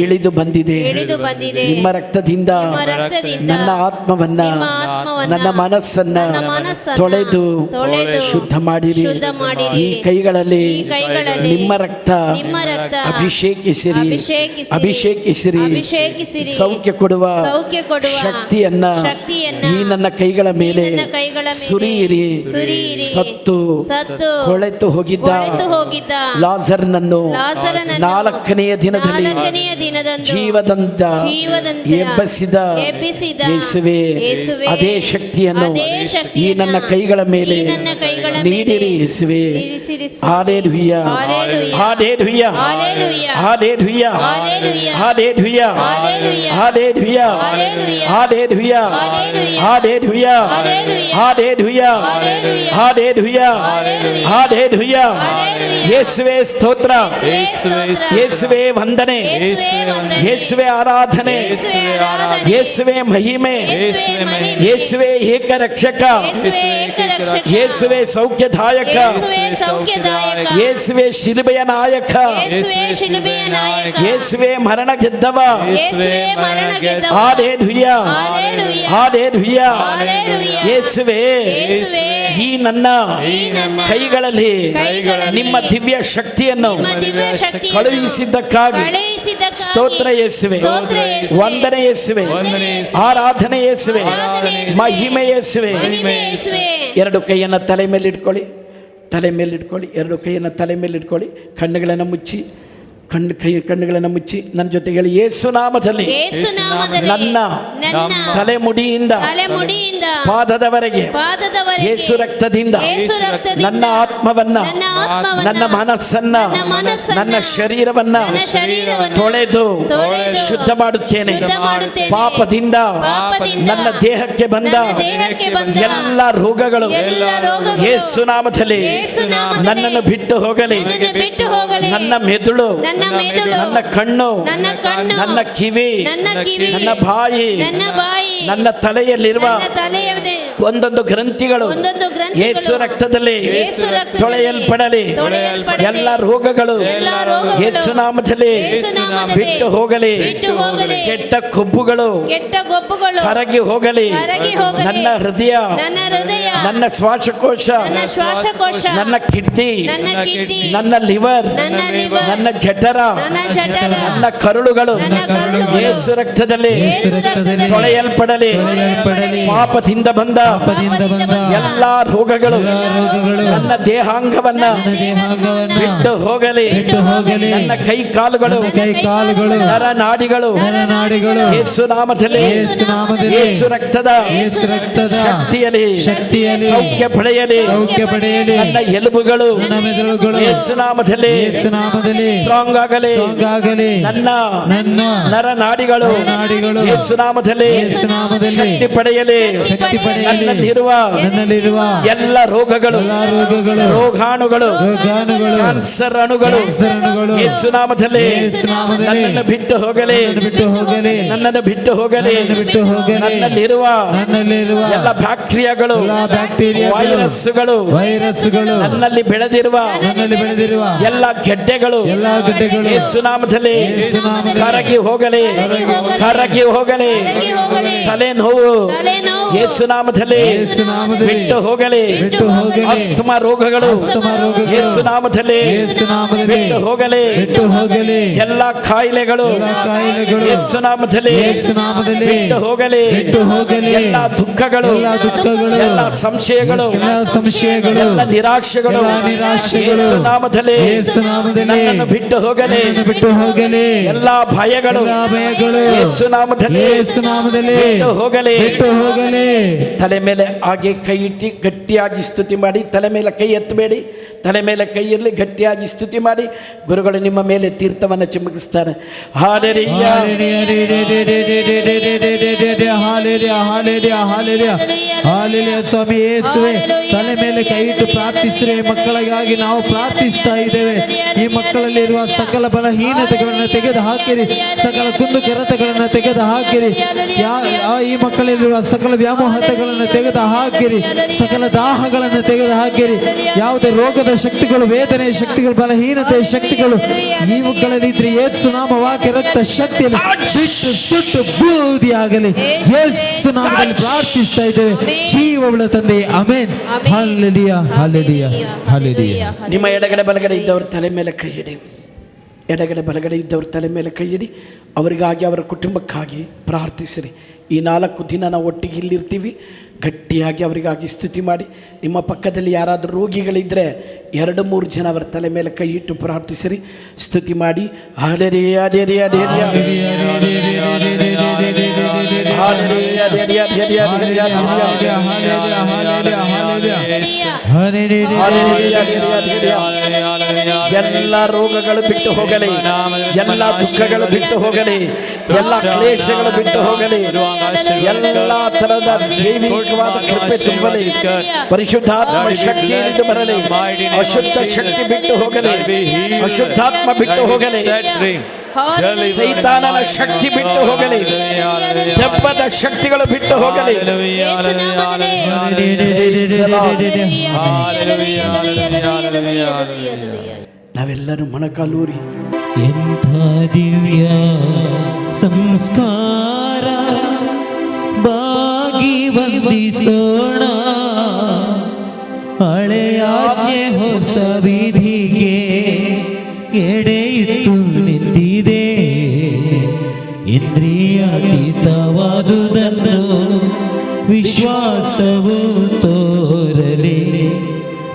ಇಳಿದು ಬಂದಿದೆ. ನಿಮ್ಮ ರಕ್ತದಿಂದ ನನ್ನ ಆತ್ಮವನ್ನ ನನ್ನ ಮನಸ್ಸನ್ನ ತೊಳೆದು ಶುದ್ಧ ಮಾಡಿರಿ. ಈ ಕೈಗಳಲ್ಲಿ ನಿಮ್ಮ ರಕ್ತ ಅಭಿಷೇಕಿಸಿರಿ. ಸೌಖ್ಯ ಕೊಡುವ ಶಕ್ತಿಯನ್ನ ಈ ನನ್ನ ಕೈಗಳ ಮೇಲೆ ಸುರಿಯಿರಿ. ಸತ್ತು ಕೊಳೆತು ಹೋಗಿದ್ದ ಲಾಜರನನ್ನು ನಾಲ್ಕನೆಯ ದಿನದಲ್ಲಿ ಜೀವದಿಂದ ಎಬ್ಬಿಸಿದ ಯೇಸುವೇ, ಅದೇ ಶಕ್ತಿಯನ್ನು ಈ ನನ್ನ ಕೈಗಳ ಮೇಲೆ ನೀಡಿರಿ. ಯೇಸುವೇ, hallelujah, hallelujah, hallelujah, hallelujah, hallelujah, hallelujah, hallelujah, hallelujah, hallelujah, hallelujah. ಯೇಸುವೇ ಸ್ತೋತ್ರ, ಯೇಸುವೇ ವಂದನೆ, ಯೇಸುವೇ ಆರಾಧನೆ, ಯೇಸುವೇ ಮಹಿಮೆ, ಯೇಸುವೇ ಏಕ ರಕ್ಷಕ, ಯೇಸುವೇ ಸೌಖ್ಯದಾಯಕ, ಯೇಸುವೇ ಶಿಲುಬೆಯ ನಾಯಕ, ಯೇಸುವೇ ಮರಣ ಗೆದ್ದವ. Hallelujah, hallelujah. ಯೇಸುವೇ, ಈ ನನ್ನ ಕೈಗಳಲ್ಲಿ ನಿಮ್ಮ ದಿವ್ಯ ಶಕ್ತಿಯನ್ನು ಕಳುಹಿಸಿದ್ದಕ್ಕಾಗಿ ಸ್ತೋತ್ರ ಯೇಸುವೆ, ವಂದನೆ ಯೇಸುವೆ, ಆರಾಧನೆ ಯೇಸುವೆ, ಮಹಿಮೆ ಯೇಸುವೆ. ಎರಡು ಕೈಯನ್ನು ತಲೆ ಮೇಲೆ ಇಟ್ಕೊಳ್ಳಿ, ಎರಡು ಕೈಯನ್ನು ತಲೆ ಮೇಲೆ ಇಟ್ಕೊಳ್ಳಿ. ಕಣ್ಣುಗಳನ್ನು ಮುಚ್ಚಿ, ಕಣ್ಣುಗಳನ್ನು ಮುಚ್ಚಿ ನನ್ನ ಜೊತೆಗೆ ಹೇಳಿ, ಯೇಸು ನಾಮದಲ್ಲಿ ನನ್ನ ತಲೆಮುಡಿಯಿಂದ ಪಾದದವರೆಗೆ ಯೇಸು ರಕ್ತದಿಂದ ನನ್ನ ಆತ್ಮವನ್ನ, ನನ್ನ ಮನಸ್ಸನ್ನ, ನನ್ನ ಶರೀರವನ್ನ ತೊಳೆದು ಶುದ್ಧ ಮಾಡುತ್ತೇನೆ. ಪಾಪದಿಂದ ನನ್ನ ದೇಹಕ್ಕೆ ಬಂದ ಎಲ್ಲ ರೋಗಗಳು ಯೇಸು ನಾಮದಲ್ಲಿ ನನ್ನನ್ನು ಬಿಟ್ಟು ಹೋಗಲಿ. ನನ್ನ ಮೆದುಳು, ನನ್ನ ಕಣ್ಣು, ನನ್ನ ಕಿವಿ, ನನ್ನ ಬಾಯಿ, ನನ್ನ ತಲೆಯಲ್ಲಿರುವ ಒಂದೊಂದು ಗ್ರಂಥಿಗಳು ಯೇಸು ರಕ್ತದಲ್ಲಿ ತೊಳೆಯಲ್ಪಡಲಿ. ಎಲ್ಲ ರೋಗಗಳು ಯೇಸು ನಾಮದಲ್ಲಿ ಬಿಟ್ಟು ಹೋಗಲಿ. ಕೆಟ್ಟ ಕೊಬ್ಬುಗಳು ಕರಗಿ ಹೋಗಲಿ. ನನ್ನ ಹೃದಯ, ನನ್ನ ಶ್ವಾಸಕೋಶ, ನನ್ನ ಕಿಡ್ನಿ, ನನ್ನ ಲಿವರ್, ನನ್ನ ಜಠರ, ನನ್ನ ಕರುಳುಗಳು ಯೇಸು ರಕ್ತದಲ್ಲಿ ತೊಳೆಯಲ್ಪಡಲಿ. ಪಾಪದಿಂದ ಬಂದ ಎಲ್ಲಾ ರೋಗಗಳು ನನ್ನ ದೇಹಾಂಗವನ್ನ ಬಿಟ್ಟು ಹೋಗಲಿ. ನನ್ನ ಕೈ ಕಾಲುಗಳು, ನರನಾಡಿಗಳು ಯೇಸು ನಾಮದಲ್ಲಿ ಯೇಸು ರಕ್ತದ ಶಕ್ತಿಯಲ್ಲಿ ಸೌಖ್ಯ ಪಡೆಯಲಿ. ನನ್ನ ಎಲುಬುಗಳು ಯೇಸು ನಾಮದಲ್ಲಿ ಸ್ಟ್ರಾಂಗ್ ಆಗಲಿ. ನನ್ನ ನರನಾಡಿಗಳು ಯೇಸು ನಾಮದಲ್ಲಿ ಶಕ್ತಿ ಪಡೆಯಲಿ. ನನ್ನಲ್ಲಿರುವ ಎಲ್ಲ ರೋಗಗಳು, ರೋಗಾಣುಗಳು, ಕ್ಯಾನ್ಸರ್ ಅಣುಗಳು ಯೇಸು ನಾಮದಲ್ಲಿ ನನ್ನನ್ನು ಬಿಟ್ಟು ಹೋಗಲಿ. ನನ್ನನ್ನು ಬಿಟ್ಟು ಹೋಗಲಿ. ನನ್ನಲ್ಲಿರುವ ಎಲ್ಲ ಬ್ಯಾಕ್ಟೀರಿಯಾಗಳು, ವೈರಸ್ಗಳು, ನನ್ನಲ್ಲಿ ಬೆಳೆದಿರುವ ಎಲ್ಲ ಗೆಡ್ಡೆಗಳು ಯೇಸು ನಾಮದಲ್ಲಿ ಕರಗಿ ಹೋಗಲಿ. ತಲೆ ನೋವು ಯೇಸು ನಾಮದಲ್ಲಿ ನಾಮದಲ್ಲಿ ಯೇಸು ನಾಮದಲ್ಲಿ ಬಿಟ್ಟು ಹೋಗಲಿ. ಬಿಟ್ಟು ಹೋಗಲಿ. ಅಸ್ತಮ ರೋಗಗಳು ಅಸ್ತಮ ರೋಗಗಳು ಯೇಸು ನಾಮದಲ್ಲಿ ಯೇಸು ನಾಮದಲ್ಲಿ ಬಿಟ್ಟು ಹೋಗಲಿ. ಬಿಟ್ಟು ಹೋಗಲಿ. ಎಲ್ಲ ಕಾಯಿಲೆಗಳು ಎಲ್ಲ ಕಾಯಿಲೆಗಳು ಯೇಸು ನಾಮದಲ್ಲಿ ಯೇಸು ನಾಮದಲ್ಲಿ ಬಿಟ್ಟು ಹೋಗಲಿ. ಬಿಟ್ಟು ಹೋಗಲಿ. ಎಲ್ಲ ದುಃಖಗಳು ಎಲ್ಲ ದುಃಖಗಳು ಎಲ್ಲ ಸಂಶಯಗಳು ಎಲ್ಲ ಸಂಶಯಗಳು ಎಲ್ಲ ನಿರಾಶೆಗಳು ಎಲ್ಲ ನಿರಾಶೆಗಳು ಯೇಸು ನಾಮದಲ್ಲಿ ಯೇಸು ನಾಮದಲ್ಲಿ ನನ್ನನ್ನು ಬಿಟ್ಟು ಹೋಗಲಿ. ನನ್ನನ್ನು ಬಿಟ್ಟು ಹೋಗಲಿ. ಎಲ್ಲ ಭಯಗಳು ಎಲ್ಲ ಭಯಗಳು ಯೇಸು ನಾಮದಲ್ಲಿ ಯೇಸು ನಾಮದಲ್ಲಿ ಬಿಟ್ಟು ಹೋಗಲಿ. ಬಿಟ್ಟು ಹೋಗಲಿ. ತಲೆ ಮೇಲೆ ಹಾಗೆ ಕೈ ಇಟ್ಟು ಗಟ್ಟಿಯಾಗಿ ಸ್ತುತಿ ಮಾಡಿ. ತಲೆ ಮೇಲೆ ಕೈ ಎತ್ತಬೇಡಿ, ತಲೆ ಮೇಲೆ ಕೈ ಇರಲಿ. ಗಟ್ಟಿಯಾಗಿ ಸ್ತುತಿ ಮಾಡಿ. ಗುರುಗಳು ನಿಮ್ಮ ಮೇಲೆ ತೀರ್ಥವನ್ನು ಚಿಮುಕಿಸ್ತಾರೆ. Hallelujah, hallelujah. ಸ್ವಾಮಿ ಯೇಸುವೆ, ತಲೆ ಮೇಲೆ ಕೈ ಇಟ್ಟು ಪ್ರಾರ್ಥಿಸಿರಿ. ಮಕ್ಕಳಿಗಾಗಿ ನಾವು ಪ್ರಾರ್ಥಿಸ್ತಾ ಇದ್ದೇವೆ. ಈ ಮಕ್ಕಳಲ್ಲಿರುವ ಸಕಲ ಬಲಹೀನತೆಗಳನ್ನು ತೆಗೆದು ಹಾಕಿರಿ. ಸಕಲ ಕುಂದು ಕೊರತೆಗಳನ್ನು ತೆಗೆದು ಹಾಕಿರಿ. ಈ ಮಕ್ಕಳಲ್ಲಿರುವ ಸಕಲ ವ್ಯಾಮೋಹತೆಗಳನ್ನು ತೆಗೆದು ಹಾಕಿರಿ. ಸಕಲ ದಾಹಗಳನ್ನು ತೆಗೆದು ಹಾಕಿರಿ. ಯಾವುದೇ ರೋಗದ ಶಕ್ತಿಗಳು, ವೇದನೆಯ ಶಕ್ತಿಗಳು, ಬಲಹೀನತೆಯ ಶಕ್ತಿಗಳು ಈ ಮಕ್ಕಳಲ್ಲಿ ಇದ್ರೆ ಯೇಸು ನಾಮ ವಾಕ್ಯ ರಕ್ತ ಶಕ್ತಿಯಲ್ಲಿ ಬಿಟ್ಟು ಸುಟ್ಟು ಬೂದಿಯಾಗಲಿ. ಯೇಸು ನಾಮದಲ್ಲಿ ಪ್ರಾರ್ಥಿಸ್ತಾ ಇದ್ದೇವೆ ಜೀವವುಳ್ಳ ತಂದೆ. ಆಮೆನ್. Hallelujah, hallelujah, hallelujah. ನಿಮ್ಮ ಎಡಗಡೆ ಬಲಗಡೆ ಇದ್ದವ್ರ ತಲೆ ಮೇಲೆ ಕೈ ಇಡಿ. ಎಡಗಡೆ ಬಲಗಡೆ ಇದ್ದವ್ರ ತಲೆ ಮೇಲೆ ಕೈ ಇಡಿ. ಅವರಿಗಾಗಿ, ಅವರ ಕುಟುಂಬಕ್ಕಾಗಿ ಪ್ರಾರ್ಥಿಸಿರಿ. ಈ 4 ದಿನ ನಾವು ಒಟ್ಟಿಗೆ ಇಲ್ಲಿರ್ತೀವಿ. ಗಟ್ಟಿಯಾಗಿ ಅವರಿಗಾಗಿ ಸ್ತುತಿ ಮಾಡಿ. ನಿಮ್ಮ ಪಕ್ಕದಲ್ಲಿ ಯಾರಾದರೂ ರೋಗಿಗಳಿದ್ದರೆ 2-3 ಜನ ಅವರ ತಲೆ ಮೇಲೆ ಕೈ ಇಟ್ಟು ಪ್ರಾರ್ಥಿಸಿರಿ, ಸ್ತುತಿ ಮಾಡಿ. ಹಾಲೆಲೂಯಾ, ಹಾಲೆಲೂಯಾ, ಹಾಲೆಲೂಯಾ, ಎಲ್ಲ ರೋಗಗಳು ಬಿಟ್ಟು ಹೋಗಲಿ. ಎಲ್ಲ ದುಃಖಗಳು ಬಿಟ್ಟು ಹೋಗಲಿ. ಎಲ್ಲ ಕ್ಲೇಶಗಳು ಬಿಟ್ಟು ಹೋಗಲಿ. ಎಲ್ಲ ತರದ ದೈವಿಕವಾದ ಕೃಪೆ ತುಂಬಲಿ. ಪರಿಶುದ್ಧಾತ್ಮ ಶಕ್ತಿ ಇಳಿದು ಬರಲಿ. ಅಶುದ್ಧ ಶಕ್ತಿ ಬಿಟ್ಟು ಹೋಗಲಿ. ಅಶುದ್ಧಾತ್ಮ ಬಿಟ್ಟು ಹೋಗಲಿ. ಸೈತಾನನ ಶಕ್ತಿ ಬಿಟ್ಟು ಹೋಗಲಿ. ದೆವ್ವದ ಶಕ್ತಿಗಳು ಬಿಟ್ಟು ಹೋಗಲಿ. ನಾವೆಲ್ಲರೂ ಮೊಣಕಾಲೂರಿ ಎಂಥ ದಿವ್ಯ ಸಂಸ್ಕಾರ ಬಾಗಿ ವಂದಿಸೋಣ. ಹಳೆಯಾಜ್ಞೆ ಹೊಸ ವಿಧಿಗೆ ಎಡೆಯಿತು ನಿಂತಿದೆ. ಇಂದ್ರಿಯಾತೀತವಾದುದನ್ನು ವಿಶ್ವಾಸವು ತೋರಲಿ.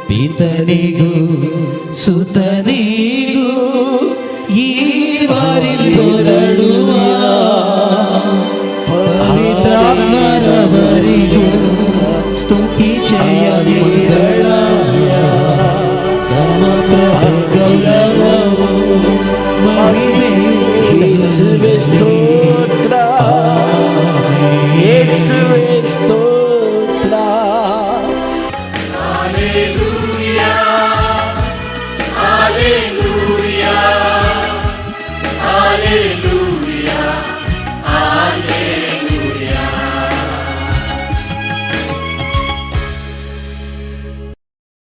ಪಿತನಿಗೂ ಸುತನಿಗೂ ಈ ಬಾರಿ ತೋರಡು